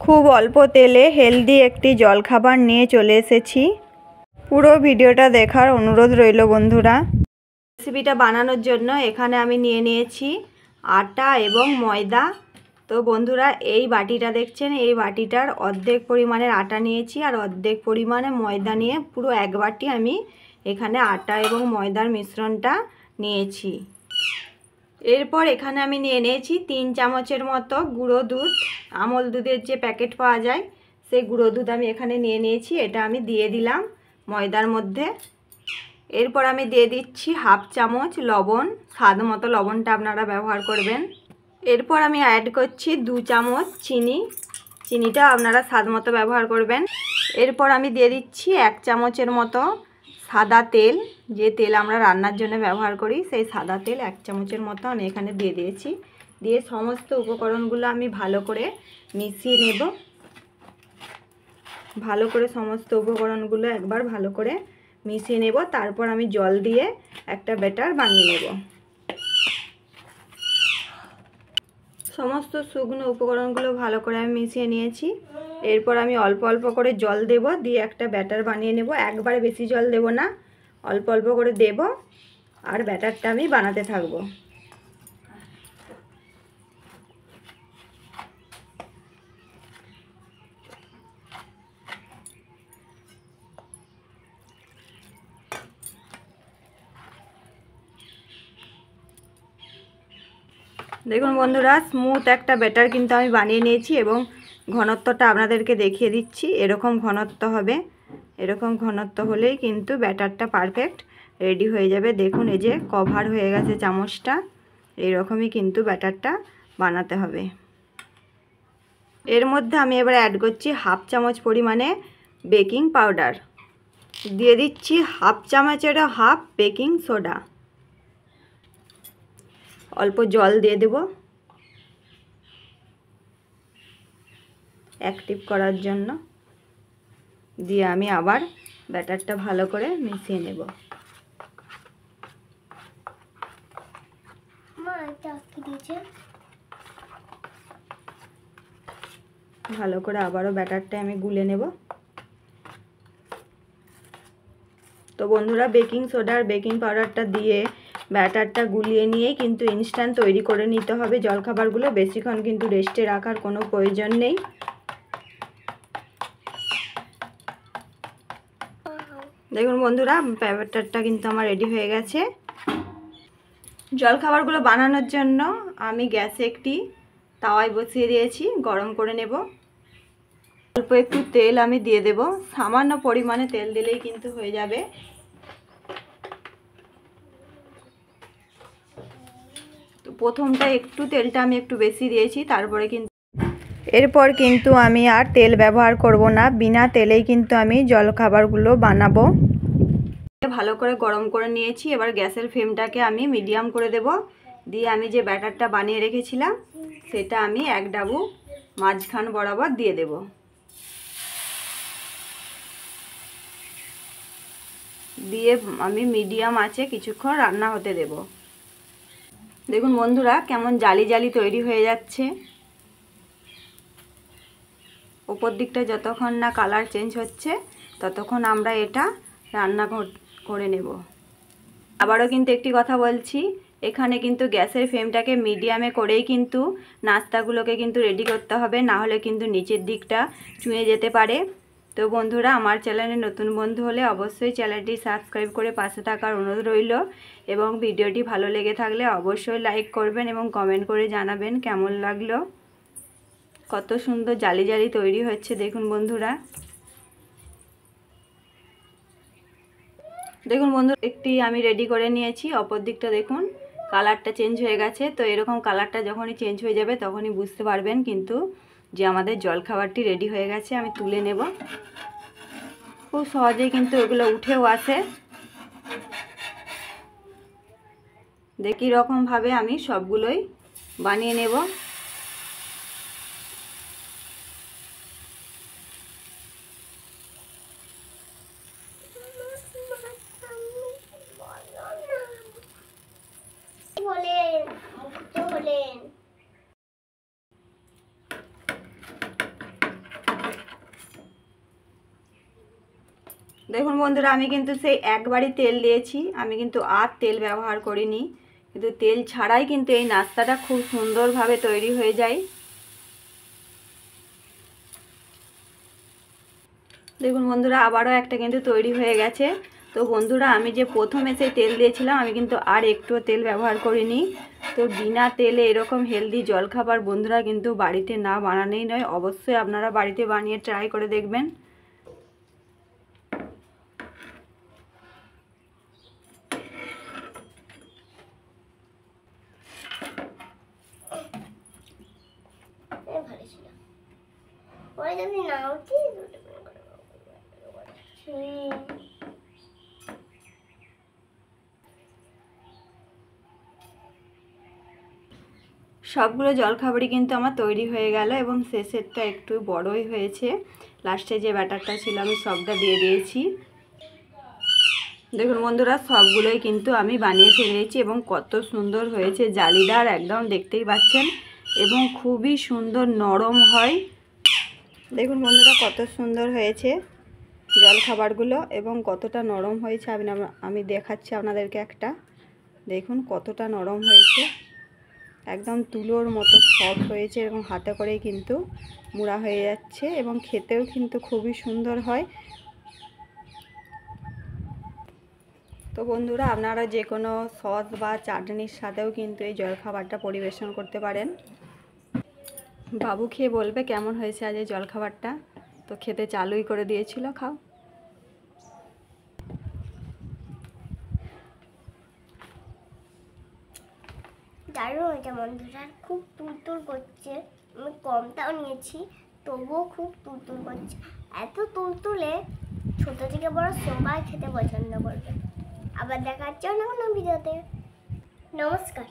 খুব অল্প তেলে হেলদি একটি জলখাবার নিয়ে চলে এসেছি। পুরো ভিডিওটা দেখার অনুরোধ রইল বন্ধুরা। রেসিপিটা বানানোর জন্য এখানে আমি নিয়ে নিয়েছি আটা এবং ময়দা। তো বন্ধুরা, এই বাটিটা দেখছেন, এই বাটিটার অর্ধেক পরিমাণের আটা নিয়েছি আর অর্ধেক পরিমাণে ময়দা নিয়ে পুরো এক বাটি আমি এখানে আটা এবং ময়দার মিশ্রণটা নিয়েছি। এরপর এখানে আমি নিয়ে নিয়েছি 3 চামচের মতো গুঁড়ো দুধ। আমল দুধের যে প্যাকেট পাওয়া যায় সেই গুঁড়ো দুধ আমি এখানে নিয়ে নিয়েছি। এটা আমি দিয়ে দিলাম ময়দার মধ্যে। এরপর আমি দিয়ে দিচ্ছি হাফ চামচ লবণ, স্বাদ মতো লবণটা আপনারা ব্যবহার করবেন। এরপর আমি অ্যাড করছি 2 চামচ চিনি, চিনিটা আপনারা স্বাদ মতো ব্যবহার করবেন। এরপর আমি দিয়ে দিচ্ছি 1 চামচের মতো সাদা তেল, যে তেল আমরা রান্নার জন্য ব্যবহার করি সেই সাদা তেল 1 চামচের মতো আমি এখানে দিয়ে দিয়েছি। দিয়ে সমস্ত উপকরণগুলো আমি ভালো করে মিশিয়ে নেব। ভালো করে সমস্ত উপকরণগুলো একবার ভালো করে মিশিয়ে নেব। তারপর আমি জল দিয়ে একটা ব্যাটার বানিয়ে নেব। সমস্ত শুকনো উপকরণগুলো ভালো করে আমি মিশিয়ে নিয়েছি। এরপর আমি অল্প অল্প করে জল দেব, দিয়ে একটা ব্যাটার বানিয়ে নেব। একবারে বেশি জল দেব না, অল্প অল্প করে দেব আর ব্যাটারটা আমি বানাতে থাকবো। দেখুন বন্ধুরা, স্মুথ একটা ব্যাটার কিন্তু আমি বানিয়ে নিয়েছি এবং ঘনত্বটা আপনাদেরকে দেখিয়ে দিচ্ছি। এরকম ঘনত্ব হবে, এরকম ঘনত্ব হলেই কিন্তু ব্যাটারটা পারফেক্ট রেডি হয়ে যাবে। দেখুন এই যে কভার হয়ে গেছে চামচটা, এইরকমই কিন্তু ব্যাটারটা বানাতে হবে। এর মধ্যে আমি এবার অ্যাড করছি হাফ চামচ পরিমাণে বেকিং পাউডার, দিয়ে দিচ্ছি হাফ চামচেরও হাফ বেকিং সোডা। অল্প জল দিয়ে দেব অ্যাক্টিভ করার জন্য, দিয়ে আমি আবার ব্যাটারটা ভালো করে মিশিয়ে নেব। ভালো করে আবারও ব্যাটারটা আমি গুলে নেব। তো বন্ধুরা, বেকিং সোডা আর বেকিং পাউডারটা দিয়ে ব্যাটারটা গুলিয়ে নিয়ে কিন্তু ইনস্ট্যান্ট তৈরি করে নিতে হবে জলখাবারগুলো। বেশিক্ষণ কিন্তু রেস্টে রাখার কোনো প্রয়োজন নেই। দেখুন বন্ধুরা, ব্যাটারটা কিন্তু আমার রেডি হয়ে গেছে। জলখাবারগুলো বানানোর জন্য আমি গ্যাসে একটি তাওয়ায় বসিয়ে দিয়েছি, গরম করে নেব। অল্প একটু তেল আমি দিয়ে দেব, সামান্য পরিমাণে তেল দিলেই কিন্তু হয়ে যাবে। তো প্রথমটা একটু তেলটা আমি একটু বেশি দিয়েছি, তারপরে কিন্তু এরপর কিন্তু আমি আর তেল ব্যবহার করব না, বিনা তেলেই কিন্তু আমি জলখাবারগুলো বানাবো। ভালো করে গরম করে নিয়েছি। এবার গ্যাসের ফ্লেমটাকে আমি মিডিয়াম করে দেব, দিয়ে আমি যে ব্যাটারটা বানিয়ে রেখেছিলাম সেটা আমি এক ডাবু মাঝখান বরাবর দিয়ে দেব। দিয়ে আমি মিডিয়াম আঁচে কিছুক্ষণ রান্না হতে দেব। দেখুন বন্ধুরা, কেমন জালি জালি তৈরি হয়ে যাচ্ছে। ওপর দিকটা যতক্ষণ না কালার চেঞ্জ হচ্ছে ততক্ষণ আমরা এটা রান্না করে নেব। আবারও কিন্তু একটি কথা বলছি, এখানে কিন্তু গ্যাসের ফ্লেমটাকে মিডিয়ামে করেই কিন্তু নাস্তাগুলোকে কিন্তু রেডি করতে হবে, না হলে কিন্তু নিচের দিকটা চুঁয়ে যেতে পারে। তো বন্ধুরা, আমার চ্যানেলে নতুন বন্ধু হলে অবশ্যই চ্যানেলটি সাবস্ক্রাইব করে পাশে থাকার অনুরোধ রইল এবং ভিডিওটি ভালো লেগে থাকলে অবশ্যই লাইক করবেন এবং কমেন্ট করে জানাবেন কেমন লাগলো। কত সুন্দর জালি জালি তৈরি হচ্ছে দেখুন বন্ধুরা। দেখুন বন্ধু, একটি আমি রেডি করে নিয়েছি। অপর দিকটা দেখুন কালারটা চেঞ্জ হয়ে গেছে। তো এরকম কালারটা যখনই চেঞ্জ হয়ে যাবে তখনই বুঝতে পারবেন কিন্তু যে আমাদের জলখাবারটি রেডি হয়ে গেছে। আমি তুলে নেব। খুব সহজেই কিন্তু এগুলো উঠেও আসে। দেখি রকমভাবে আমি সবগুলোই বানিয়ে নেব। দেখুন বন্ধুরা, আমি কিন্তু সেই একবারই তেল দিয়েছি, আমি কিন্তু আর তেল ব্যবহার করিনি। কিন্তু তেল ছাড়াই কিন্তু এই নাস্তাটা খুব সুন্দরভাবে তৈরি হয়ে যায়। দেখুন বন্ধুরা, আবারও একটা কিন্তু তৈরি হয়ে গেছে। তো বন্ধুরা, আমি যে প্রথমে সেই তেল দিয়েছিলাম, আমি কিন্তু আর একটুও তেল ব্যবহার করিনি। তো বিনা তেলে এরকম হেলদি জলখাবার বন্ধুরা কিন্তু বাড়িতে না বানানোই নয়, অবশ্যই আপনারা বাড়িতে বানিয়ে ট্রাই করে দেখবেন। সবগুলো জলখাবারই কিন্তু আমার তৈরি হয়ে গেল এবং শেষেরটা একটু বড়ই হয়েছে। লাস্টে যে ব্যাটারটা ছিল আমি সবটা দিয়ে দিয়েছি। দেখুন বন্ধুরা, সবগুলোই কিন্তু আমি বানিয়ে ফেলেছি এবং কত সুন্দর হয়েছে, জালিদার একদম দেখতেই পাচ্ছেন এবং খুবই সুন্দর নরম হয়। দেখুন বন্ধুরা, কত সুন্দর হয়েছে জলখাবারগুলো এবং কতটা নরম হয়েছে আমি দেখাচ্ছি আপনাদেরকে একটা। দেখুন কতটা নরম হয়েছে, একদম তুলোর মতো সফট হয়েছে এবং হাতে করেই কিন্তু মুড়া হয়ে যাচ্ছে এবং খেতেও কিন্তু খুবই সুন্দর হয়। তো বন্ধুরা, আপনারা যে কোনো সস বা চাটনির সাথেও কিন্তু এই জলখাবারটা পরিবেশন করতে পারেন। বাবু খেয়ে বলবে কেমন হয়েছে আজ এই জলখাবারটা। তো খেতে চালুই করে দিয়েছিল, খাও। দারুণ হয়েছে বন্ধুরা, খুব তুলতুল করছে। আমি কমটাও নিয়েছি, তবুও খুব তুলতুল করছে। এত তুলতুলে ছোট থেকে বড় সবাই খেতে পছন্দ করবে। আবার দেখা হচ্ছে অন্য কোনো ভিডিওতে। নমস্কার।